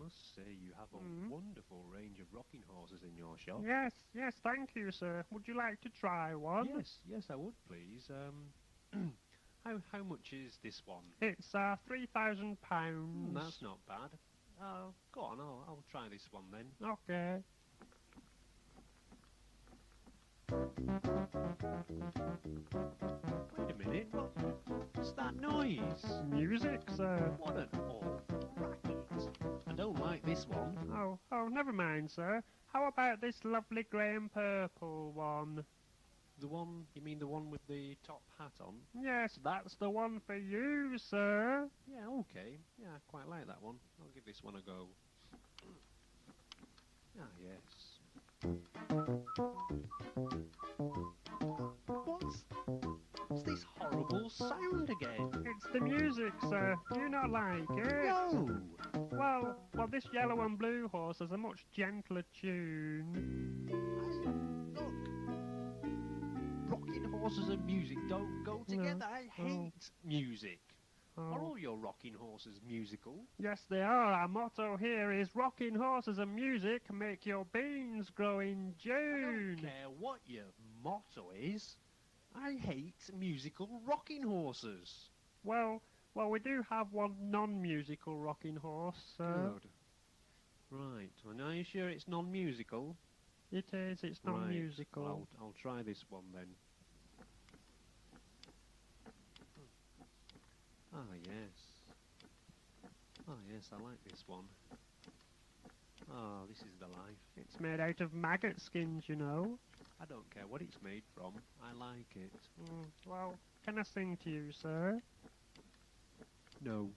must say you have a wonderful range of rocking horses in your shop. Yes, thank you, sir. Would you like to try one? Yes, I would, please. How much is this one? It's £3,000. That's not bad. Go on, I'll try this one then. Okay. Wait a minute, what's that noise? Music, sir. What an awful racket. I don't like this one. Oh, never mind, sir. How about this lovely grey and purple one? You mean the one with the top hat on? Yes, that's the one for you, sir. Yeah, okay. Yeah, I quite like that one. I'll give this one a go. Ah, yes. What's this horrible sound again? It's the music, sir. Do you not like it? No! Well, this yellow and blue horse has a much gentler tune. Look! Rocking horses and music don't go together. I hate music. Are all your rocking horses musical? Yes, they are. Our motto here is rocking horses and music make your beans grow in I June. don't care what your motto is. I hate musical rocking horses. Well, we do have one non-musical rocking horse, sir. Good. Right. Well, are you sure it's non-musical? It is. It's non-musical. Right. Well, I'll try this one then. Ah, yes. Oh, yes, I like this one. Oh, this is the life. It's made out of maggot skins, you know. I don't care what it's made from. I like it. Well, can I sing to you, sir? No.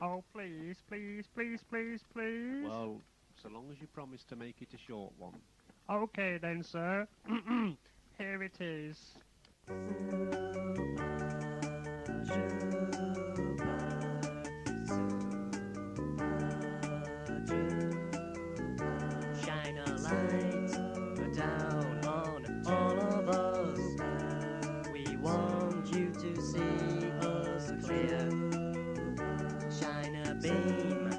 Oh, please, please, please, please, please. Well, so long as you promise to make it a short one. Okay then, sir. Here it is. Shine a light down on all of us. We want you to see us clear. Shine a beam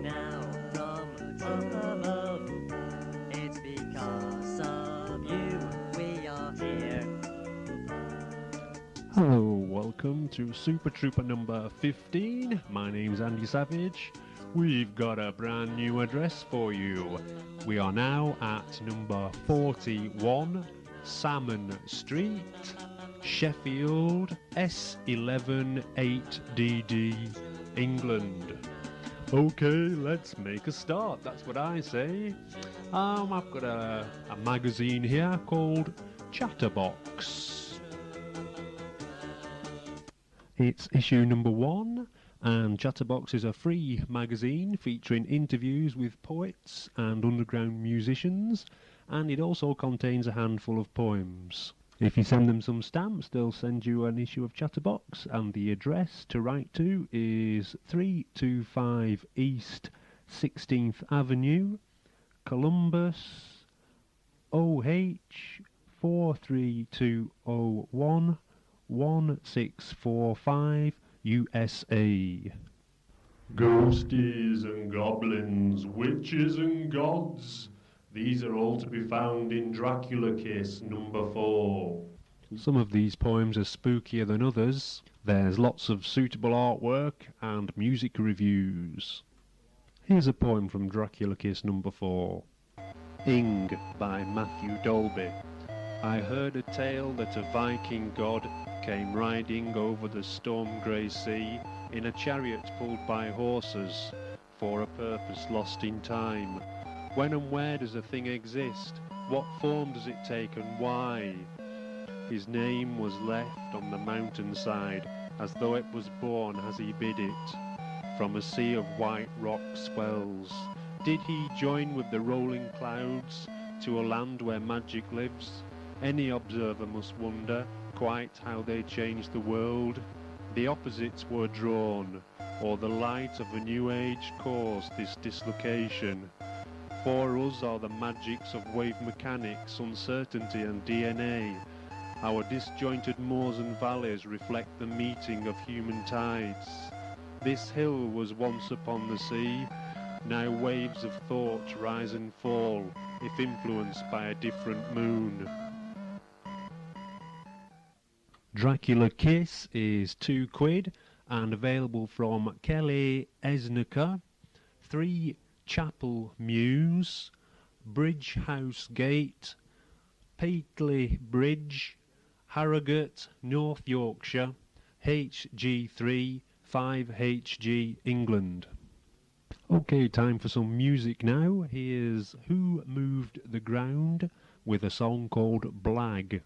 now from up above. It's because of you we are here. Hello, welcome to Super Trouper number 15. My name's Andy Savage. We've got a brand new address for you. We are now at number 41 Salmon Street, Sheffield, S11 8DD, England. Okay, let's make a start. That's what I say. I've got a magazine here called Chatterbox. It's issue number 1, and Chatterbox is a free magazine featuring interviews with poets and underground musicians, and it also contains a handful of poems. If you send them some stamps, they'll send you an issue of Chatterbox, and the address to write to is 325 East 16th Avenue, Columbus, OH 43201 1645 USA. Ghosties and goblins, witches and gods, these are all to be found in Dracula Case number 4. Some of these poems are spookier than others. There's lots of suitable artwork and music reviews. Here's a poem from Dracula Kiss number 4. Ing by Matthew Dolby. I heard a tale that a Viking god came riding over the storm-grey sea in a chariot pulled by horses for a purpose lost in time. When and where does a thing exist? What form does it take and why? His name was left on the mountainside as though it was born as he bid it. From a sea of white rock swells. Did he join with the rolling clouds to a land where magic lives? Any observer must wonder quite how they changed the world. The opposites were drawn, or the light of a new age caused this dislocation. For us are the magics of wave mechanics, uncertainty and DNA. Our disjointed moors and valleys reflect the meeting of human tides. This hill was once upon the sea, Now waves of thought rise and fall, if influenced by a different moon. Dracula Kiss is £2 and available from Kelly Esnaker, 3 Chapel Mews, Bridge House Gate, Peatley Bridge, Harrogate, North Yorkshire, HG3 5HG England. Okay, time for some music now. Here's Who Moved the Ground with a song called Blag.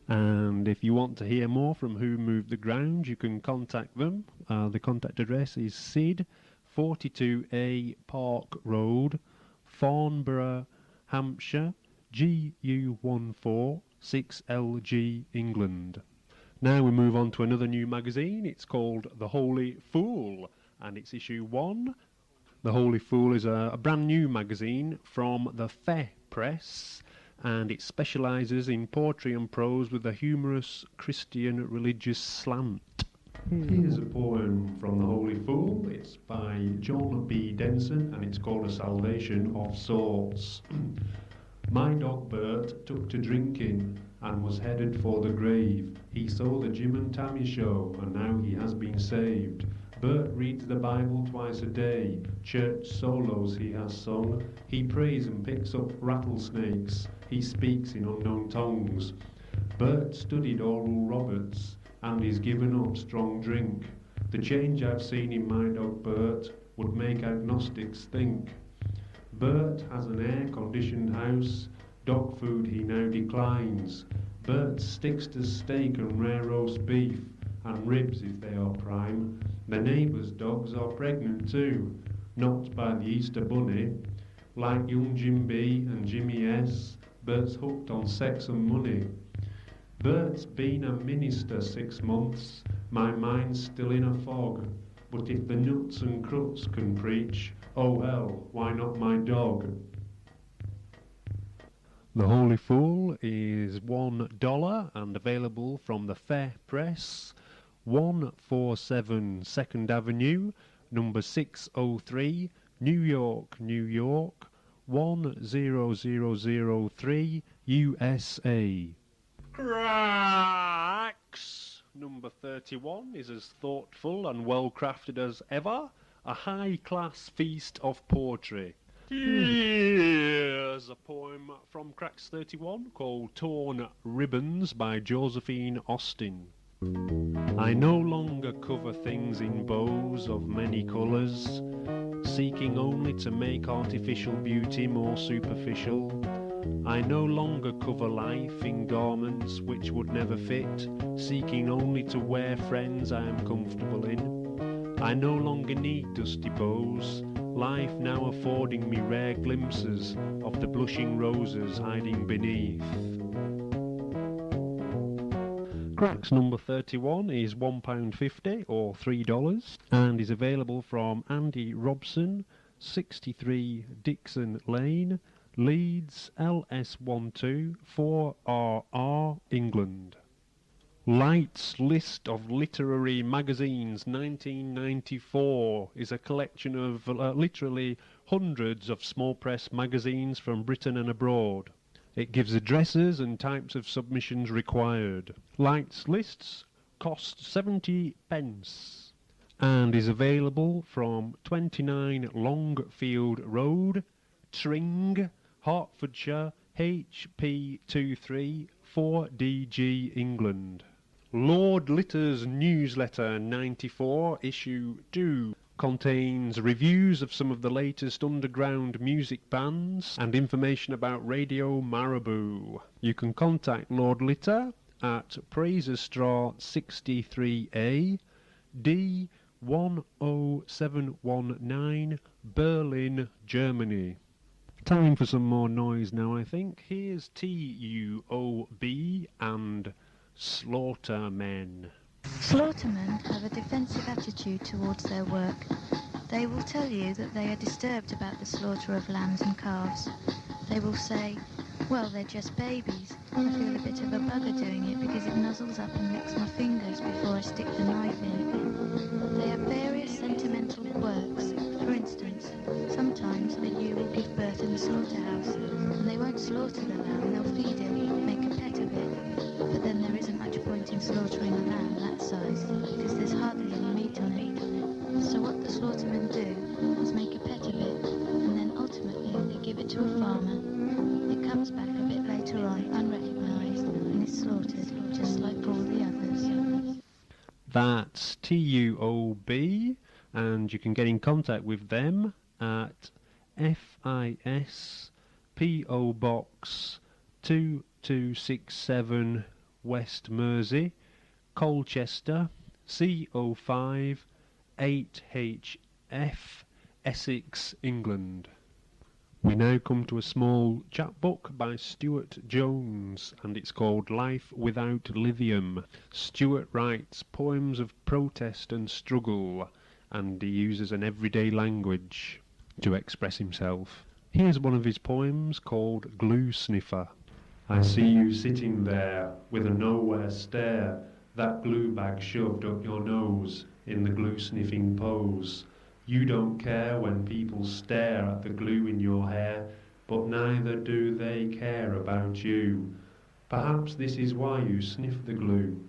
And if you want to hear more from Who Moved the Ground, you can contact them. The contact address is Sid, 42A Park Road, Farnborough, Hampshire, GU14 6LG, England. Now we move on to another new magazine. It's called The Holy Fool, and it's issue 1. The Holy Fool is a brand new magazine from the Fair Press, and it specialises in poetry and prose with a humorous Christian religious slant. Here's a poem from The Holy Fool. It's by John B. Denson, and it's called A Salvation of Sorts. My dog Bert took to drinking and was headed for the grave. He saw the Jim and Tammy show, and now he has been saved. Bert reads the Bible twice a day, church solos he has sung. He prays and picks up rattlesnakes, he speaks in unknown tongues. Bert studied Oral Roberts, and he's given up strong drink. The change I've seen in my dog Bert would make agnostics think. Bert has an air-conditioned house, dog food he now declines. Bert sticks to steak and rare roast beef, and ribs if they are prime. The neighbours' dogs are pregnant too, not by the Easter Bunny. Like young Jim B and Jimmy S, Bert's hooked on sex and money. Bert's been a minister 6 months, my mind's still in a fog. But if the nuts and cruts can preach, oh hell, why not my dog? The Holy Fool is $1 and available from the Fair Press, 147 2nd Avenue, number 603, New York, New York, 10003 USA. Cracks! Number 31 is as thoughtful and well crafted as ever. A high-class feast of poetry. Here's a poem from Cracks 31 called Torn Ribbons by Josephine Austin. I no longer cover things in bows of many colours, seeking only to make artificial beauty more superficial. I no longer cover life in garments which would never fit, seeking only to wear friends I am comfortable in. I no longer need dusty bows, life now affording me rare glimpses of the blushing roses hiding beneath. Cracks number 31 is £1.50 or $3 and is available from Andy Robson, 63 Dixon Lane, Leeds, LS12 4RR, England. Light's List of Literary Magazines 1994 is a collection of literally hundreds of small press magazines from Britain and abroad. It gives addresses and types of submissions required. Light's lists cost 70 pence and is available from 29 Longfield Road, Tring, Hertfordshire, HP23 4DG, England. Lord Litter's Newsletter 94, Issue 2, contains reviews of some of the latest underground music bands and information about Radio Marabou. You can contact Lord Litter at Praserstraw 63A, D10719, Berlin, Germany. Time for some more noise now, I think. Here's TUOB and Slaughtermen. Slaughtermen have a defensive attitude towards their work. They will tell you that they are disturbed about the slaughter of lambs and calves. They will say, well, they're just babies. I feel a bit of a bugger doing it because it nuzzles up and licks my fingers before I stick the knife in. They have various sentimental quirks. For instance, sometimes a ewe will give birth in the slaughterhouse, and they won't slaughter the lamb, they'll feed it, make a pet of it. But then there isn't much point in slaughtering a lamb that size, because there's hardly any meat on it. So what the slaughtermen do is make a pet of it, and then ultimately they give it to a farmer. It comes back a bit later on, unrecognised, and is slaughtered, just like all the others. That's TUOB, and you can get in contact with them at FIS PO Box 2267 West Mersey, Colchester, CO5 8HF, Essex, England. We now come to a small chapbook by Stuart Jones, and it's called Life Without Lithium. Stuart writes poems of protest and struggle, and he uses an everyday language to express himself. Here's one of his poems called Glue Sniffer. I see you sitting there with a nowhere stare, that glue bag shoved up your nose in the glue sniffing pose. You don't care when people stare at the glue in your hair, but neither do they care about you. Perhaps this is why you sniff the glue,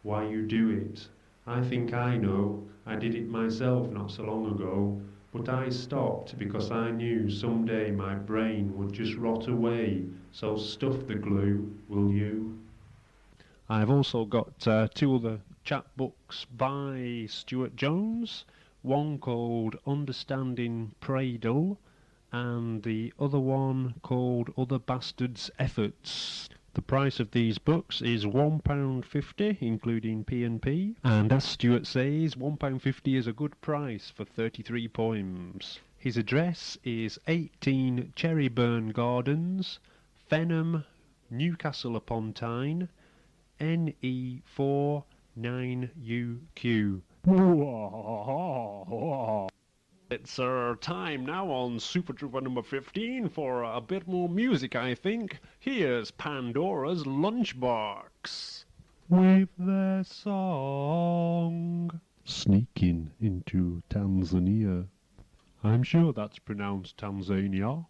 why you do it. I think I know, I did it myself not so long ago, but I stopped because I knew someday my brain would just rot away, so stuff the glue, will you? I've also got two other chapbooks by Stuart Jones, one called Understanding Pradle and the other one called Other Bastards' Efforts. The price of these books is £1.50 including P&P, and as Stuart says, £1.50 is a good price for 33 poems. His address is 18 Cherryburn Gardens, Fenham, Newcastle upon Tyne, NE4 9UQ. It's time now on Super Trouper number 15 for a bit more music, I think. Here's Pandora's Lunchbox with their song Sneaking into Tanzania. I'm sure that's pronounced Tanzania.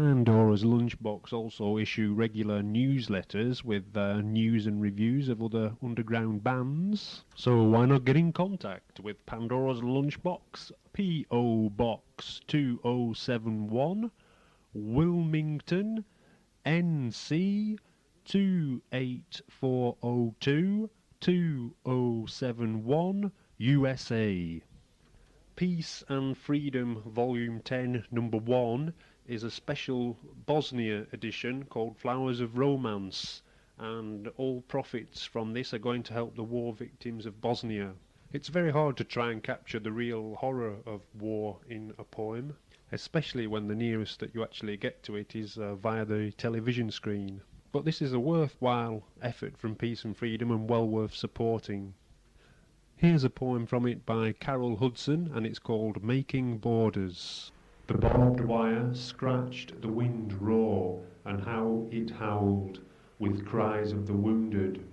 Pandora's Lunchbox also issue regular newsletters with news and reviews of other underground bands. So why not get in contact with Pandora's Lunchbox, P.O. Box 2071, Wilmington, NC 28402 2071, USA. Peace and Freedom Volume 10 Number 1 is a special Bosnia edition called Flowers of Romance, and all profits from this are going to help the war victims of Bosnia. It's very hard to try and capture the real horror of war in a poem, especially when the nearest that you actually get to it is via the television screen. But this is a worthwhile effort from Peace and Freedom and well worth supporting. Here's a poem from it by Carol Hudson, and it's called Making Borders. The barbed wire scratched the wind raw, and how it howled with cries of the wounded.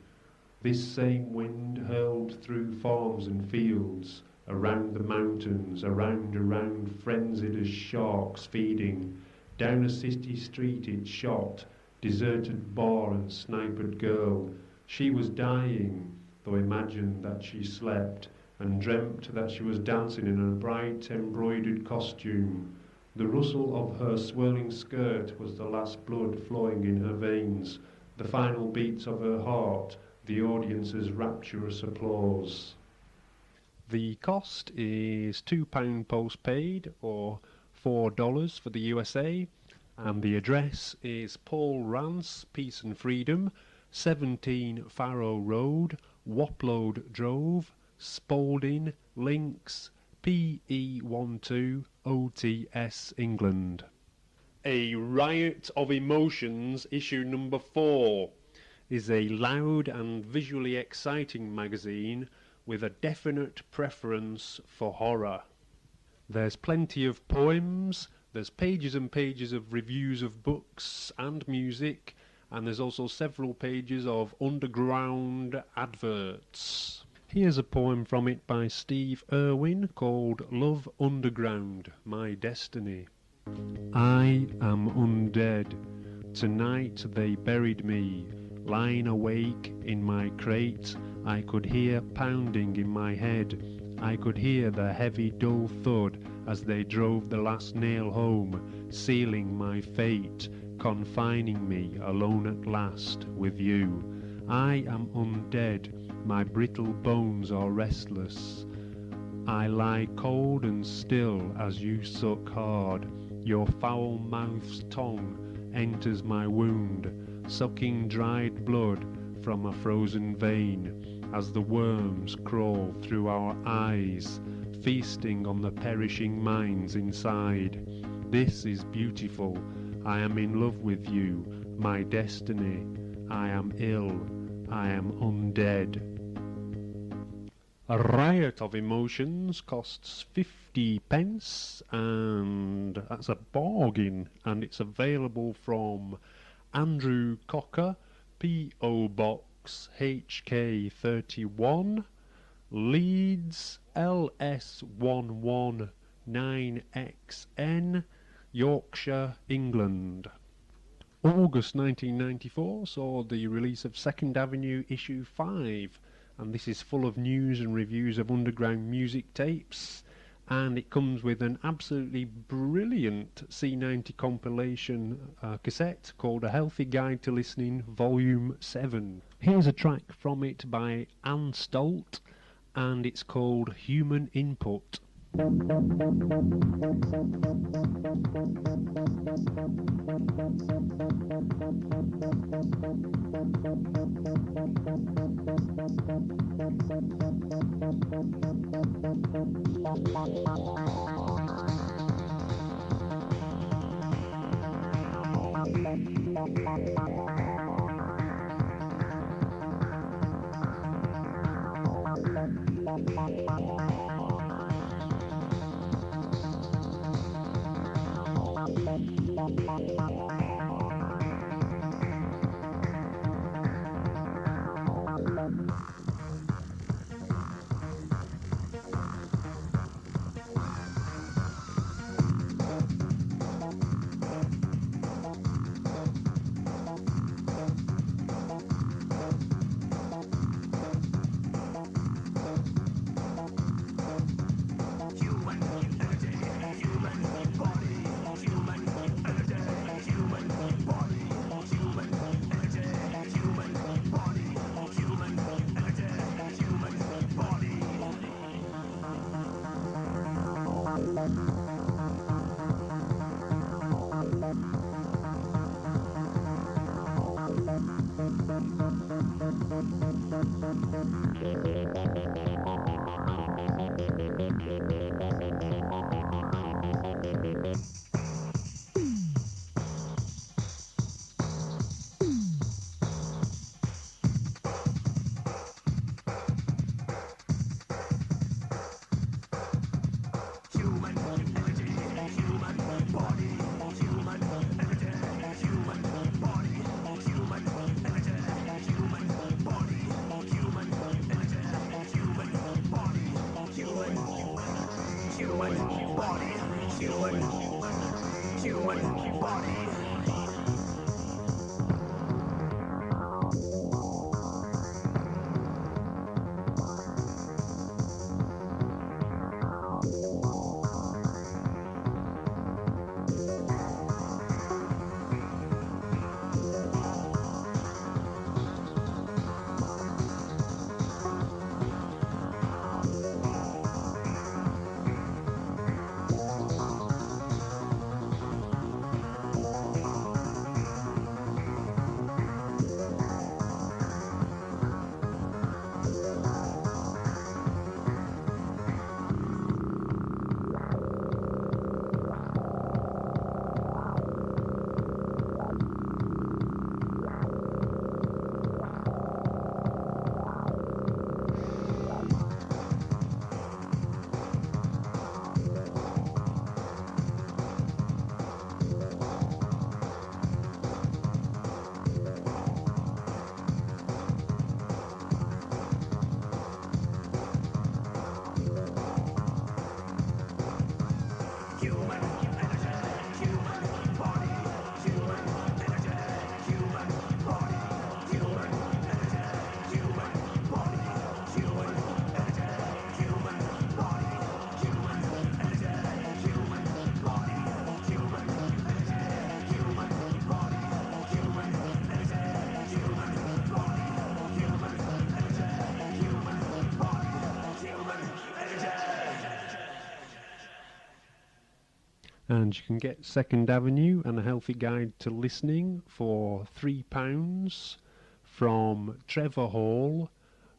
This same wind hurled through farms and fields, around the mountains, around, frenzied as sharks feeding. Down a city street it shot, deserted bar and sniped girl. She was dying, though imagined that she slept, and dreamt that she was dancing in a bright embroidered costume. The rustle of her swirling skirt was the last blood flowing in her veins, the final beats of her heart, the audience's rapturous applause. The cost is £2 postpaid, or $4 for the USA, and the address is Paul Rance, Peace and Freedom, 17 Farrow Road, Wapload Drove, Spalding, Links, PE12 OTS, England. A Riot of Emotions, issue number 4, is a loud and visually exciting magazine with a definite preference for horror. There's plenty of poems, there's pages and pages of reviews of books and music, and there's also several pages of underground adverts. Here's a poem from it by Steve Irwin called Love Underground, My Destiny. I am undead. Tonight they buried me. Lying awake in my crate, I could hear pounding in my head. I could hear the heavy dull thud as they drove the last nail home, sealing my fate, confining me alone at last with you. I am undead, my brittle bones are restless. I lie cold and still as you suck hard. Your foul mouth's tongue enters my wound, sucking dried blood from a frozen vein, as the worms crawl through our eyes, feasting on the perishing minds inside. This is beautiful. I am in love with you, my destiny. I am ill. I am undead. A Riot of Emotions costs 50p, and that's a bargain, and it's available from Andrew Cocker, P.O. Box HK31, Leeds LS119XN, Yorkshire, England. August 1994 saw the release of Second Avenue issue 5, and this is full of news and reviews of underground music tapes, and it comes with an absolutely brilliant C90 compilation cassette called A Healthy Guide to Listening Volume 7. Here's a track from it by Anne Stolt, and it's called Human Input. And you can get Second Avenue and a Healthy Guide to Listening for £3 from Trevor Hall,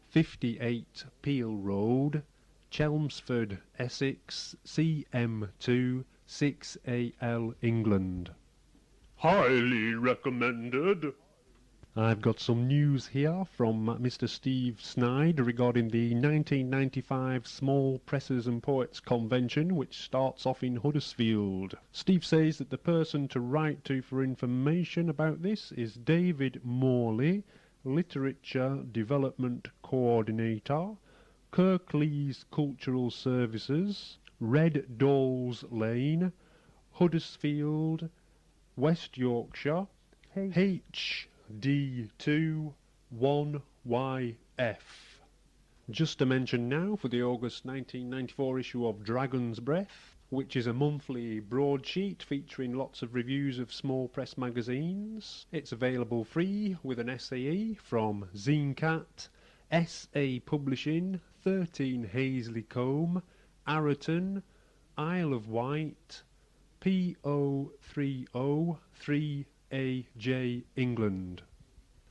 58 Peel Road, Chelmsford, Essex, CM2 6AL, England. Highly recommended. I've got some news here from Mr. Steve Snide regarding the 1995 Small Pressers and Poets Convention, which starts off in Huddersfield. Steve says that the person to write to for information about this is David Morley, Literature Development Coordinator, Kirklees Cultural Services, Red Dolls Lane, Huddersfield, West Yorkshire, HD2 1YF. Just to mention now for the August 1994 issue of Dragon's Breath, which is a monthly broadsheet featuring lots of reviews of small press magazines. It's available free with an SAE from Zinecat, SA Publishing, 13 Hazley Combe, Arreton, Isle of Wight, PO303AJ, England.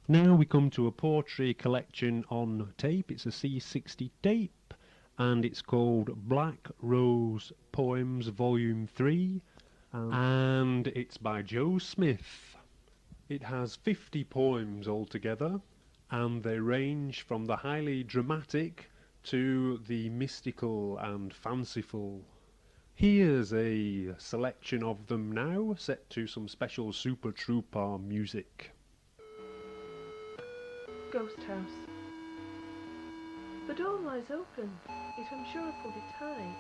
Now we come to a poetry collection on tape. It's a C60 tape, and it's called Black Rose Poems Volume 3, and it's by Joe Smith. It has 50 poems altogether, and they range from the highly dramatic to the mystical and fanciful. Here's a selection of them now, set to some special Super Trouper music. Ghost house. The door lies open, yet I'm sure I pulled it tight.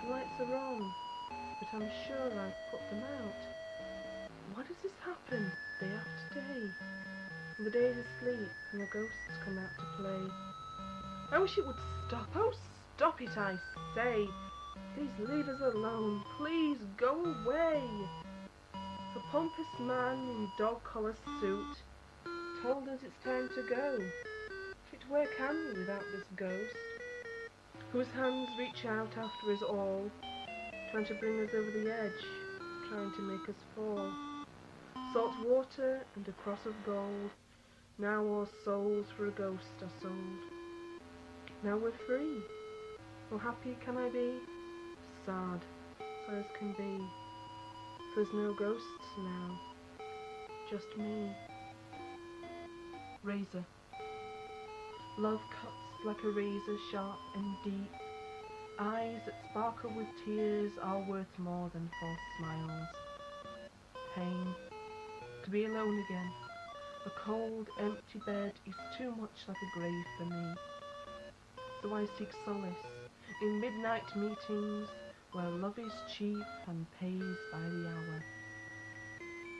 The lights are on, but I'm sure I've put them out. Why does this happen day after day? And the day's asleep and the ghosts come out to play. I wish it would stop. Oh, stop it, I say. Please leave us alone. Please go away. A pompous man in dog collar suit told us it's time to go. But where can we without this ghost, whose hands reach out after us all, trying to bring us over the edge, trying to make us fall. Salt water and a cross of gold, Now our souls for a ghost are sold. Now we're free. Oh, happy can I be? Sad, sad as can be. There's no ghosts now, just me. Razor. Love cuts like a razor, sharp and deep. Eyes that sparkle with tears are worth more than false smiles. Pain. To be alone again. A cold, empty bed is too much like a grave for me. So I seek solace in midnight meetings where love is cheap and pays by the hour.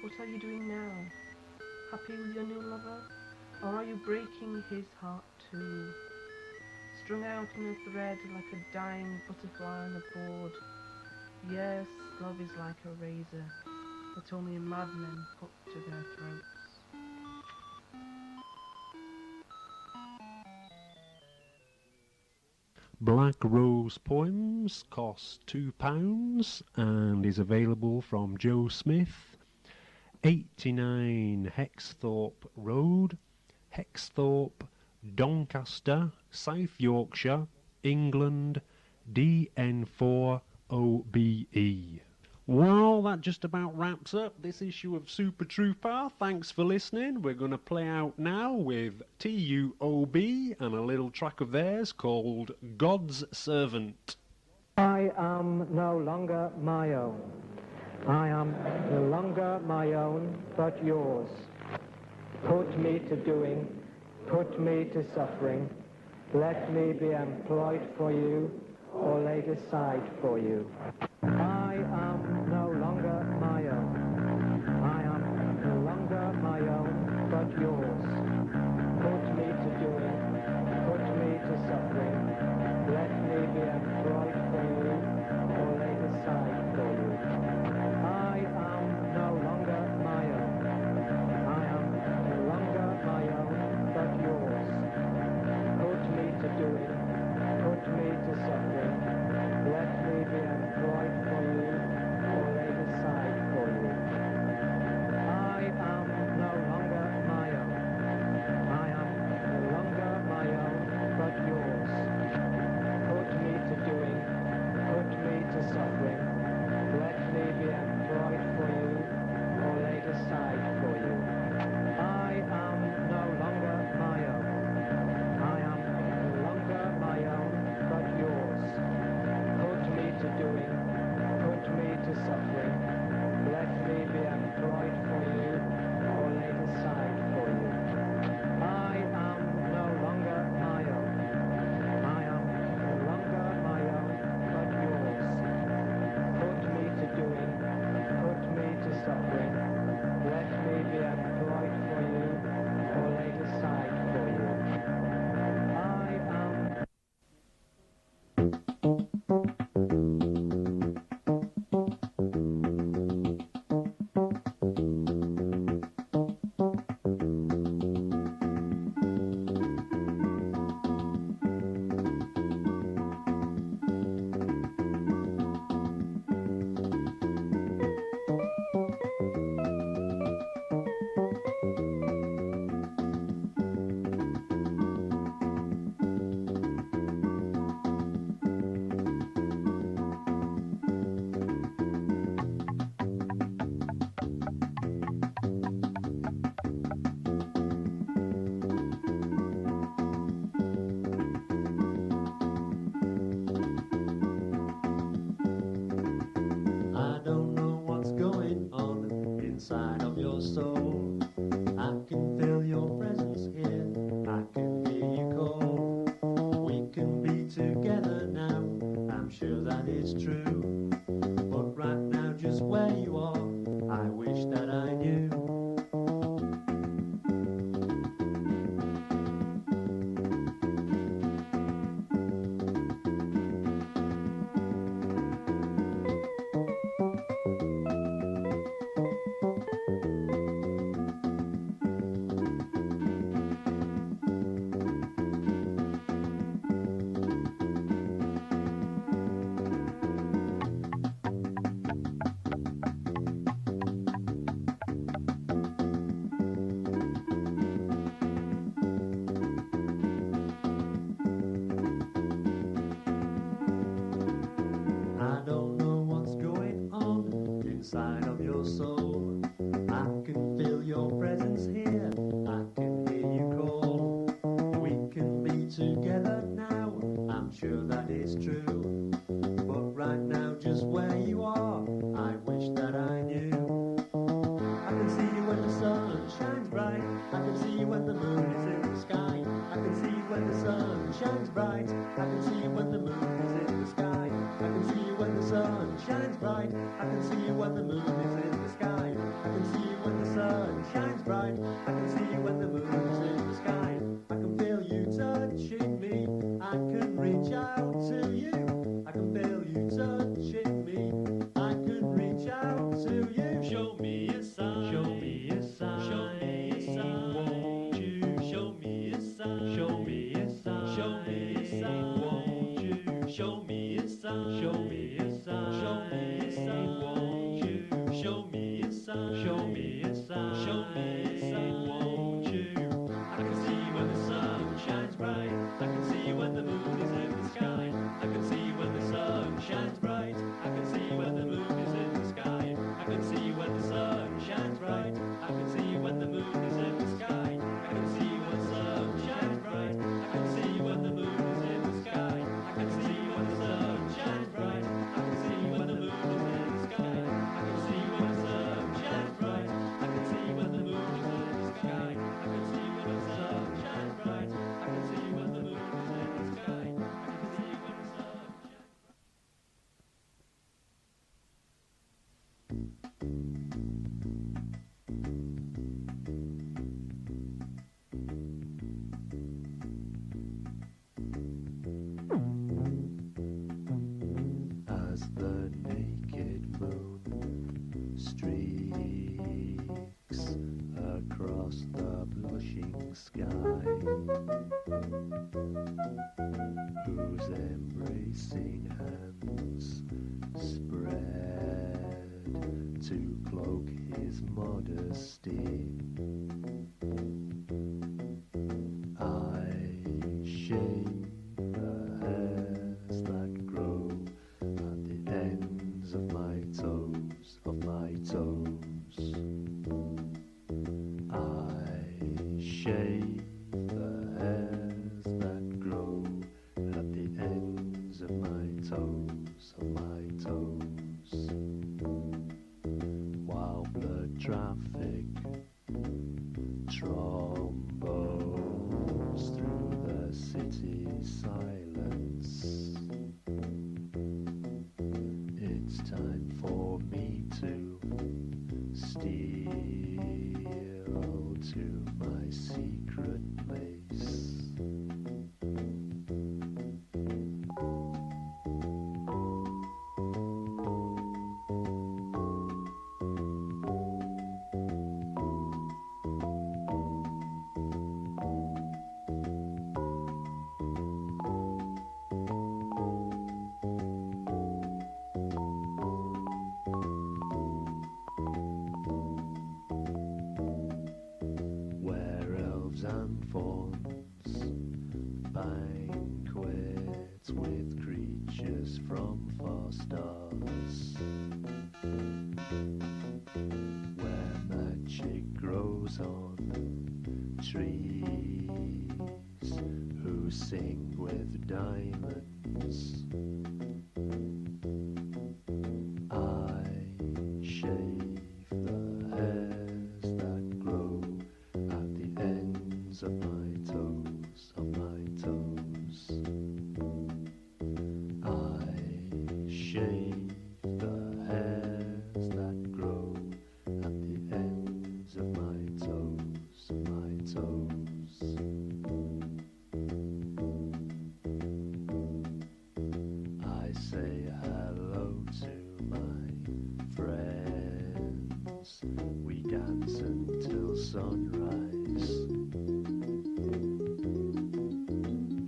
What are you doing now? Happy with your new lover? Or are you breaking his heart too? Strung out on a thread like a dying butterfly on a board. Yes, love is like a razor that only madmen put to their throats. Black Rose Poems costs £2 and is available from Joe Smith, 89 Hexthorpe Road, Hexthorpe, Doncaster, South Yorkshire, England, DN4OBE. Well, that just about wraps up this issue of Super Trouper. Thanks for listening. We're going to play out now with TUOB and a little track of theirs called God's Servant. I am no longer my own. I am no longer my own, but yours. Put me to doing, put me to suffering. Let me be employed for you or laid aside for you. I am no longer my own. I am no longer my own, but yours. Put me to doing, put me to suffering. Let me be employed for you or laid aside for you. I am no longer my own. I am no longer my own, but yours. Put me to doing, put me to suffering. Let me be employed for you or laid aside for you. I am no longer my own. I am no longer my own, but yours. Put me to doing, put me to suffering. Let me be employed for you or laid aside for you. I am no longer my own. I am no longer my own, but yours. Put me to doing, put me to suffering. Let me be employed for you or laid aside for you. I am no longer my own. I am no longer my own, but yours. Put me to doing, put me to suffering. Let me be employed for you or laid aside for you. I am I don't know what's going on inside of your soul. I can feel your presence here. I can hear you call. We can be together now. I'm sure that is true. But right now, just where you are, I wish that I knew. presence here. I can hear you call. We can be together now. I'm sure that is true. But right now, just where you are, I wish that I knew. I can see you when the sun shines bright. I can see you when the moon is in the sky. I can see you when the sun shines bright. I can see you when the moon is in the sky. I can see you when the sun shines bright. I can see you when the moon is in the sky. I can see you when the sun shines bright. I can see you when the moon is in the sky. I can feel you touching me. I can reach out to you. I can feel you touching me. I can reach out to you. Show me a sign. Show me a sign. Show me a sign. Won't you show me a sign? Show me a sign. Show me a sign. Won't you show me a sign? Show me a sign. Show me a sign. Won't you show me a sign? Show me a sign. Show me a sign. Won't you? I can see when the sun shines bright. I can see when the moon is in the sky. I can see when the sun shines bright. I can see when the moon is in the sky. I can see when the sun shines bright. I can see when the moon is in the sky. I can see when the sun shines bright. I can see when the moon is in the sky. I can see when the sun shines bright. I can see when the moon is in the sky. I can see when the sun shines bright. I can see when the moon is in the sky. I can see when the sun shines bright. I can see when the moon is in the sky. I can see when the sun shines bright. As the naked moon streaks across the blushing sky, whose embracing hands spread to cloak his modesty, I shave the hairs that grow at the ends of my toes, I shave the hairs that grow at the ends of my toes, while blood traffic trombones through the city's silence. It's time for me to steal to my secret place. Where elves and fauns banquets with creatures from far stars, where magic grows on trees, who sing with diamonds, I shave the hairs that grow at the ends of my toes, I shave the hairs that grow at the ends of my toes, I say hello to my friends. We dance until sunrise.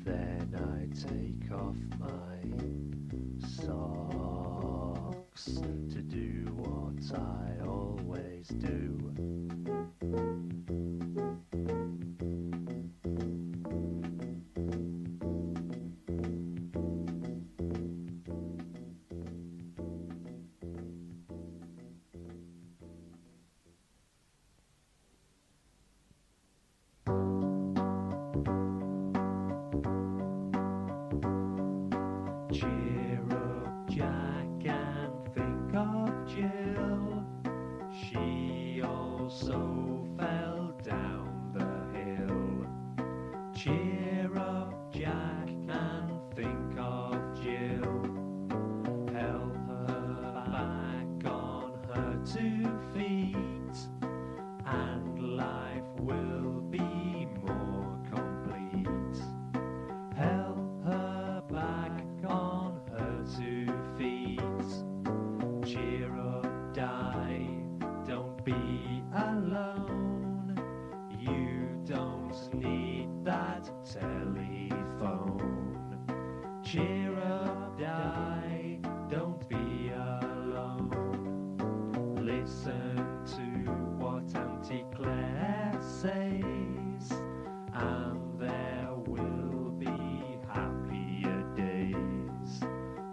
Then I take off my socks to do what I always do. says, and there will be happier days.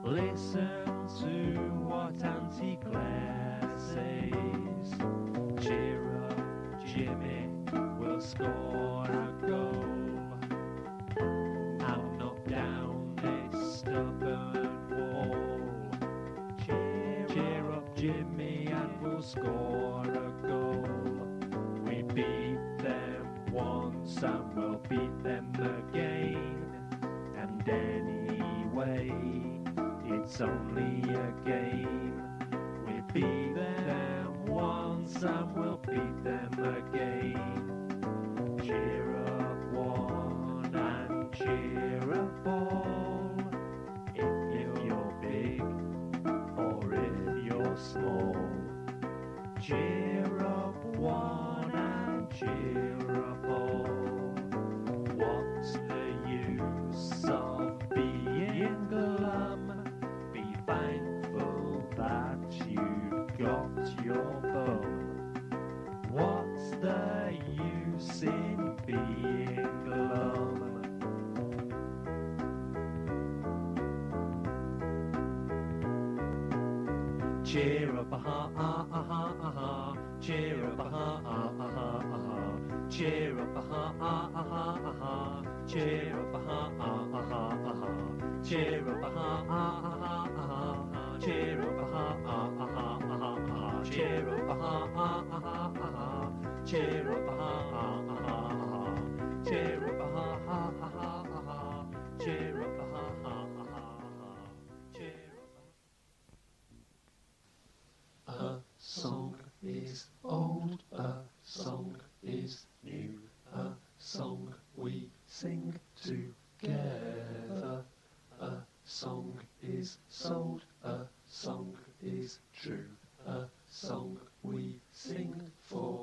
Listen to what Auntie Claire says. Cheer up, Jimmy, we'll score a goal and knock down this stubborn wall. Cheer up, Jimmy, and we'll score a goal. We beat them once and we'll beat them again. And anyway, it's only a game. We beat them once and we'll beat them again. Cheer up one and cheer up all. If you're big or if you're small. Cheer up one and cheer up all. What's the use of being glum? Be thankful that you've got your bum. What's the use in being glum? Cheer up, aha, aha, aha, aha. Cheer up, aha, aha, aha, aha. Cheer up, aha, aha, aha, aha. Cheer up, aha, aha, aha, aha. Cheer up, aha, aha, aha, aha. Cheer up, aha, aha, aha, aha. Cheer up, aha, aha, aha, aha. Cheer up, aha, aha, aha, aha. Cheer up, aha, aha, aha, aha. Cheer up, aha, aha, aha, aha. Cheer up. A song is old, a song is new, a song we sing together. A song is sold, a song is true, a song we sing forever.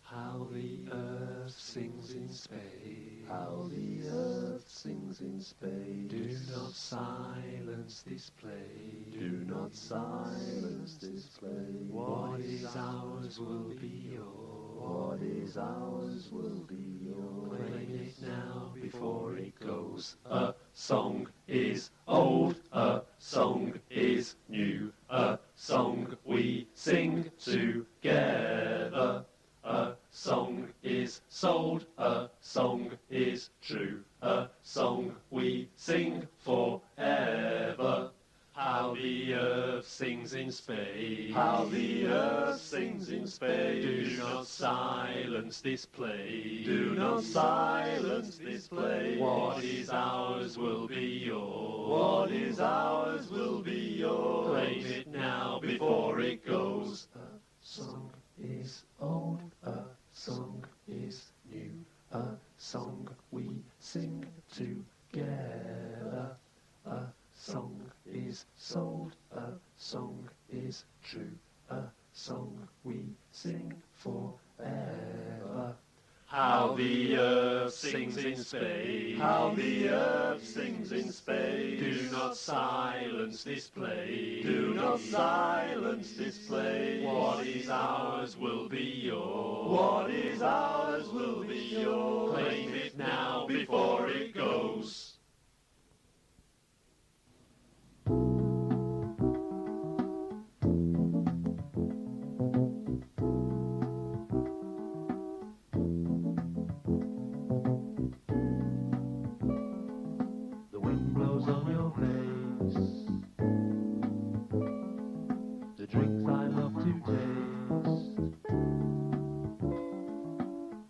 How the earth sings in Spain, how the earth sings in Spain. Do not silence this play, do not silence this play. What is ours will be yours, what is ours will be yours. Claim it now before it goes. A song is old, a song is new, a song we sing together. A song is sold, a song is true, a song we sing forever. How the earth sings in Spain, how the earth sings in Spain. Do not silence this play, do not silence this play. What is ours will be yours, what is ours will be yours. Claim it now before it goes. A song is old, a song is new, a song we sing together. A song is sold, a song is true, a song we sing forever. How the earth sings in Spain, how the earth sings in Spain. Do not silence this play, do not silence this play. What is ours will be yours, what is ours will be yours. Claim it now before it goes. On your face, the drinks I love to taste,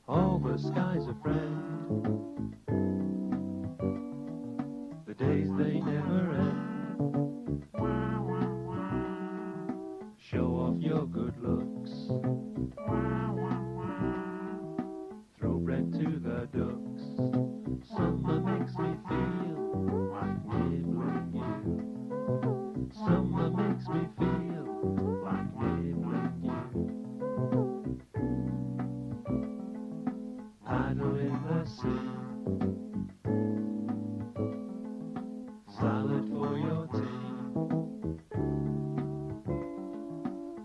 all the sky's a friend, the days they never end. Show off your good looks, throw bread to the ducks. Summer makes me feel like nibbling you. Summer makes me feel like nibbling you. Paddle in the sea, salad for your tea.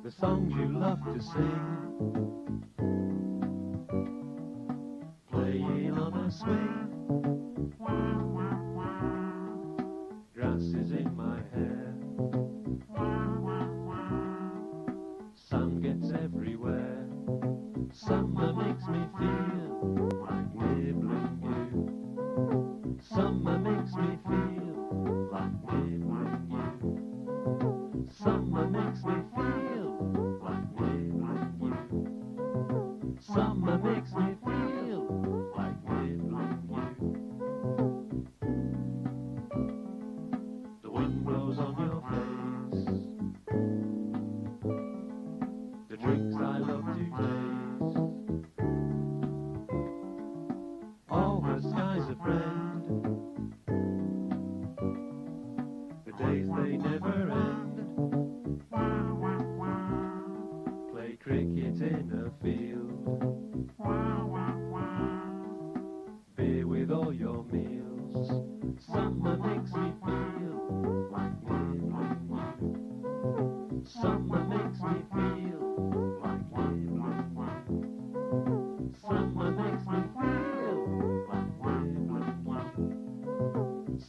The songs you love to sing, swing. Grass is in my hair. Sun gets everywhere. Summer makes me feel like nibbling you. Summer makes me feel like nibbling you. Summer makes me feel like nibbling you. Summer makes me feel like nibbling you. The wind blows on your face. The drinks I love to taste. All the sky's a friend. The days they never end. Play cricket in a field. Beer with all your meals. Summer makes me feel like nibbling you. Summer makes me feel like nibbling you. Summer makes me feel like nibbling you.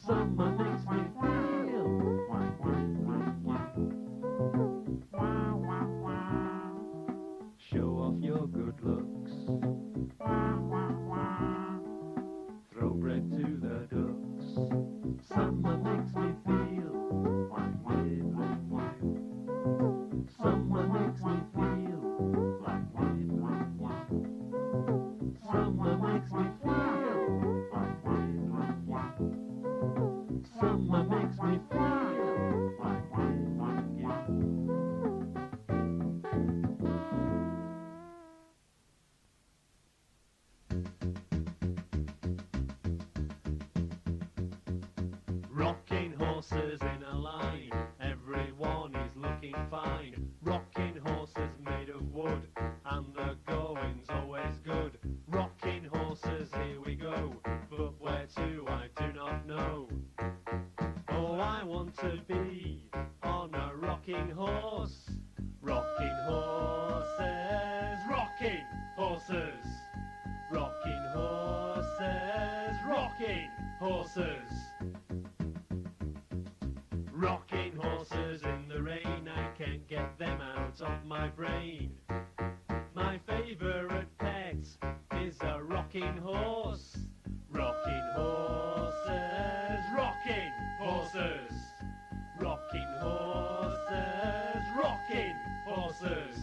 Summer makes me feel like nibbling you. Show off your good looks. Throw bread to the ducks. Summer makes me feel like nibbling you. Summer makes me feel like nibbling you. Summer makes me feel like nibbling you. Summer makes me feel like nibbling you. Rocking horses in a line, everyone is looking fine. Rocking horses made of wood, and the going's always good. Rocking horses, here we go, but where to I do not know. Oh, I want to be on a rocking horse. Rocking horses, rocking horses. Rocking horses, rocking horses. Rocking horses in the rain, I can't get them out of my brain. My favourite pet is a rocking horse. Rocking horses, rocking horses. Rocking horses, rocking horses.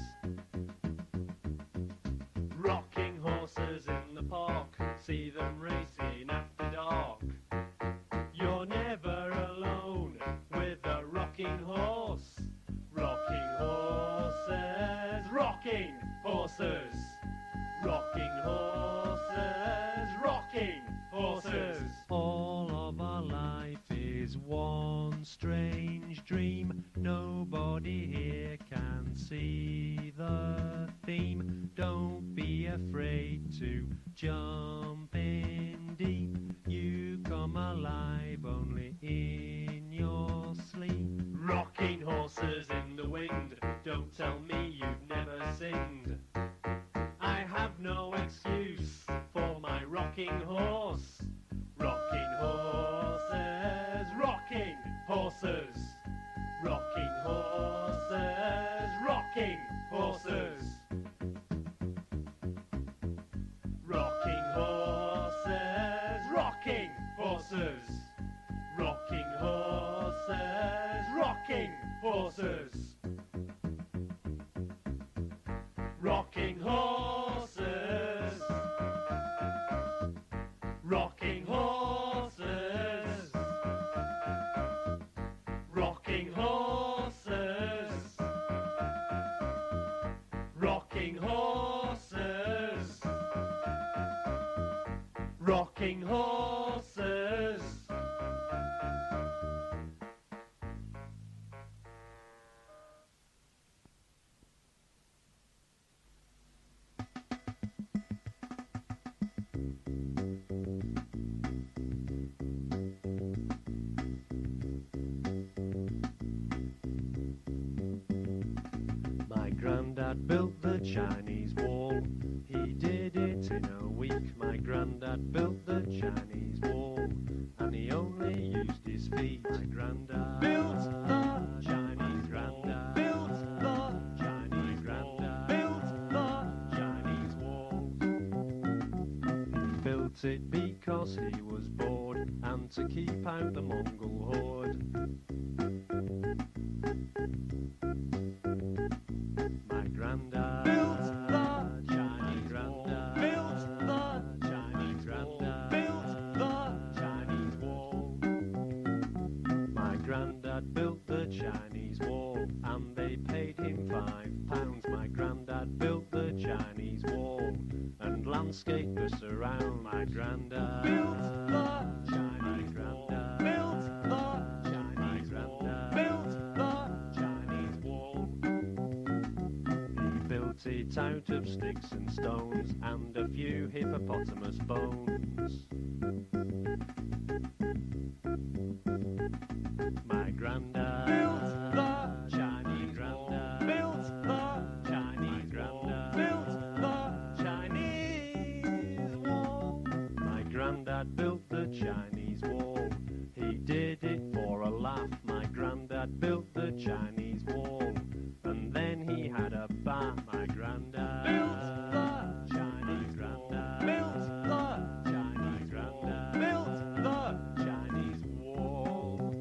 Rocking horses in the park, see them racing after dark. You're never alone with a rocking horse. Rocking horses, rocking horses. Rocking horses, rocking horses. All of our life is one strange dream. Nobody here can see the theme. Don't be afraid to jump in deep. You come alive only in your sleep. Rocking horses in the wind, don't tell me you've never sinned. I have no excuse for my rocking horse. Rocking horses, rocking horses. Rocking horses, rocking horses. Rocking horses, rocking horses. Rocking horses, rocking horses. Rocking horses. Rocking horses. Rocking horses. Rocking horses. Rocking horses. My granddad built the Chinese wall. He did it in a week. My granddad built the Chinese wall, and he only used his feet. My granddad built the Chinese granddad built the Chinese granddad built the Chinese wall. He built it because he was bored and to keep out the Mongol horde. My granddad built the Chinese granddad built the Chinese granddad built the Chinese wall. My granddad built the Chinese wall and they paid him £5. My granddad built the Chinese wall and landscaped the surround. My granddad built the Chinese granddad built the Chinese granddad built the Chinese wall. He built it out of sticks and stones and a few hippopotamus bones. My granddad built the Chinese granddad built the Chinese granddad built the Chinese wall. My granddad built the Chinese wall. He did it for a laugh. My granddad built the Chinese wall, and then he had a bath. My granddad built the Chinese granddad built the Chinese granddad built the Chinese wall.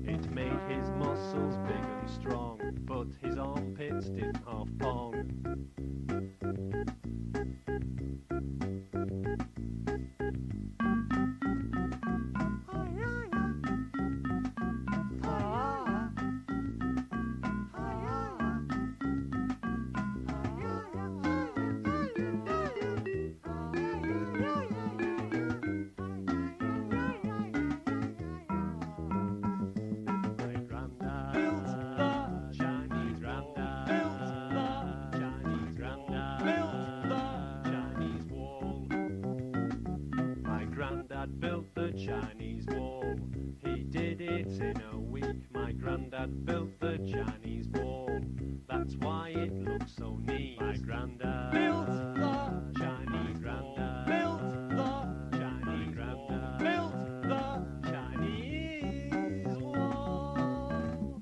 It made his muscles big and strong, but his armpits didn't half pong. My granddad built the Chinese granddad built the Chinese granddad built the Chinese wall. My granddad built the Chinese wall. He did it in a week. My granddad built the Chinese wall. That's why it looks so neat. My granddad built the Chinese granddad built the Chinese granddad built the Chinese wall.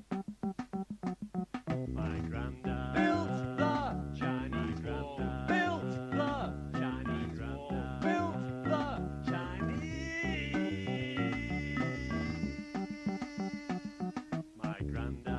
My granddad built the Chinese granddad built the Chinese granddad built the Chinese. My granddad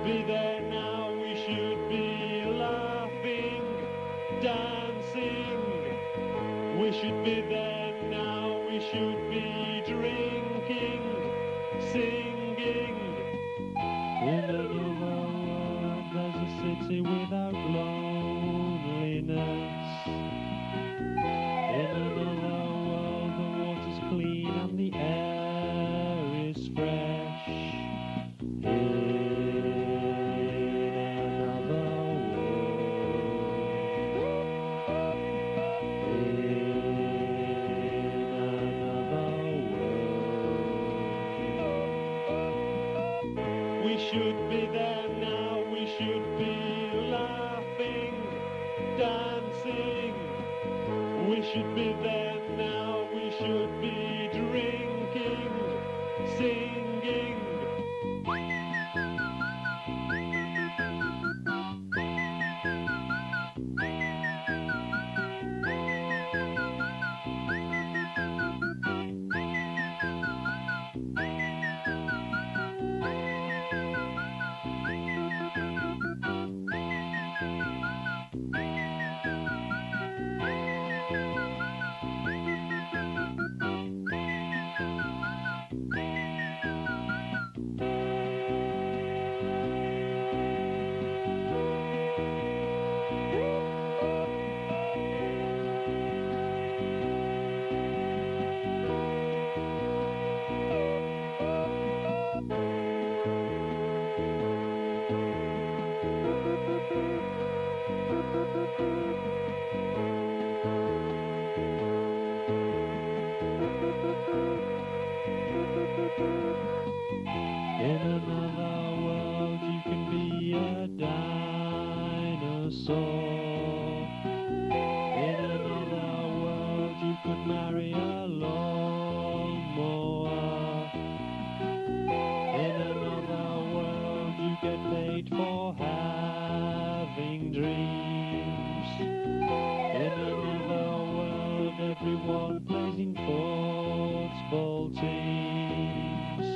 be there now, we should be laughing, dancing. We should be there now, we should be drinking, singing. In another world, there's a city without loneliness. In another world, the water's clean and the air is fresh. In another world. We should be there now, we should be laughing, dancing. We should be there now, we should be drinking, singing. In another world you can be a dinosaur. In another world you could marry a lawnmower. In another world you get paid for having dreams. In another world everyone plays in football teams.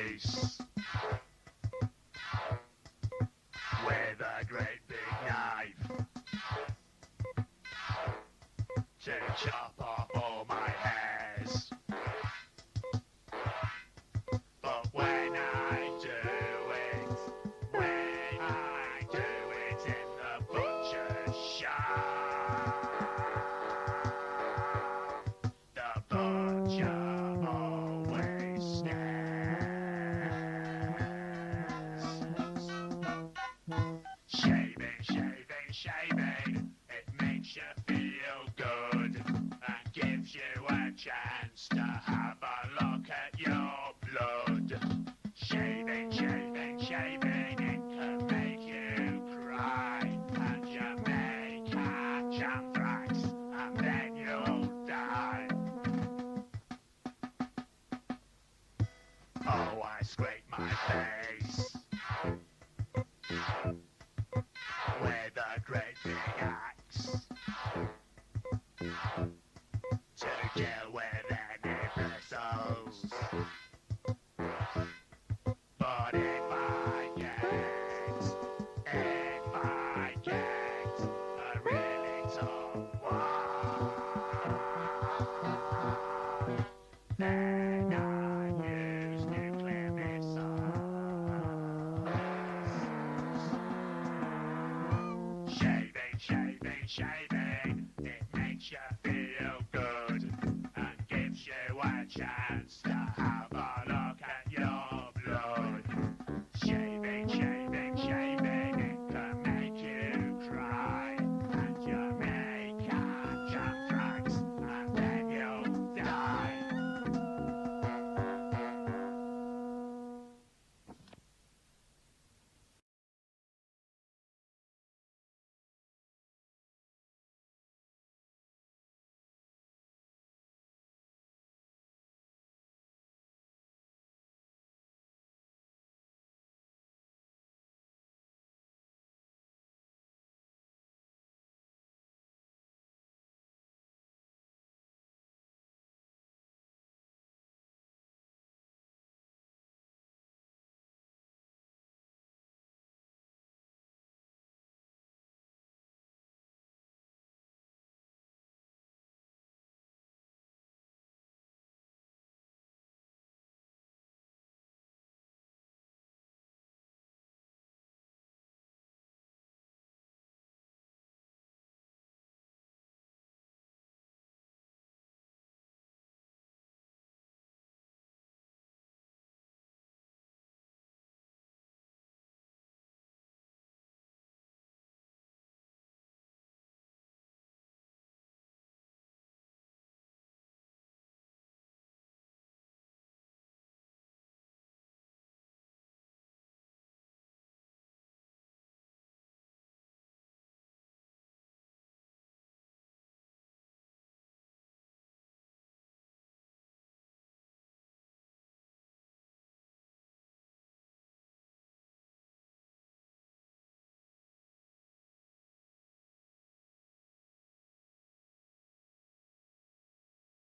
face with a great big knife to chop off all my hairs. But when I do it in the butcher's shop, the butcher always snares. Shaving, it makes you feel good and gives you a chance to have a look at your blood. Shaving, it can make you cry, and you may catch anthrax, and then you'll die. Oh, I scrape my face with a great big axe to deal with any bristles. But if I get a really tough one, then I use nuclear missiles. Shaving, it makes you feel good and gives you a chance to have